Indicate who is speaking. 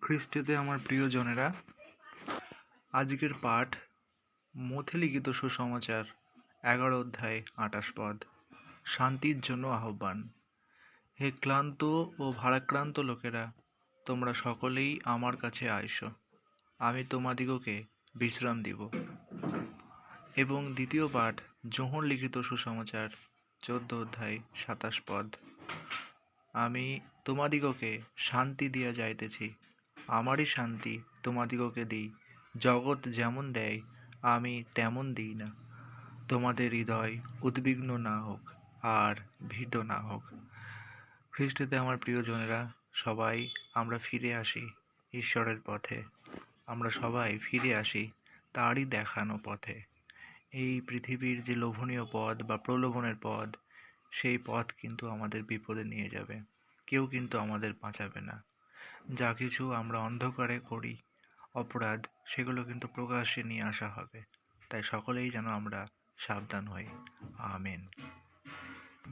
Speaker 1: খ্রিস্টতে আমার প্রিয়জনেরা, আজকের পাঠ মথে লিখিত সুসমাচার 11 অধ্যায় 28 পদ। শান্তির জন্য আহ্বান। হে ক্লান্ত ও ভারাক্রান্ত লোকেরা, তোমরা সকলেই আমার কাছে আইসো, আমি তোমাদিগকে বিশ্রাম দিব। এবং দ্বিতীয় পাঠ যোহন লিখিত সুসমাচার 14 অধ্যায় 27 পদ। আমি তোমাদিগকে শান্তি দিয়া যাইতেছি, আমারই শান্তি তোমাদিগকে দিই। জগৎ যেমন দেয় আমি তেমন দিই না। তোমাদের হৃদয় উদ্বিগ্ন না হোক আর ভীত না হোক। খ্রিস্টতে আমার প্রিয়জনেরা, সবাই আমরা ফিরে আসি ঈশ্বরের পথে। আমরা সবাই ফিরে আসি তারই দেখানো পথে। এই পৃথিবীর যে লোভনীয় পথ বা প্রলোভনের পথ, সেই পথ কিন্তু আমাদের বিপদে নিয়ে যাবে। কেউ কিন্তু আমাদের বাঁচাবে না। যা কিছু আমরা অন্ধকারে করি অপরাধ, সেগুলো কিন্তু প্রকাশ্যে নিয়ে আসা হবে। তাই সকলেই যেন আমরা সাবধান হই। আমেন।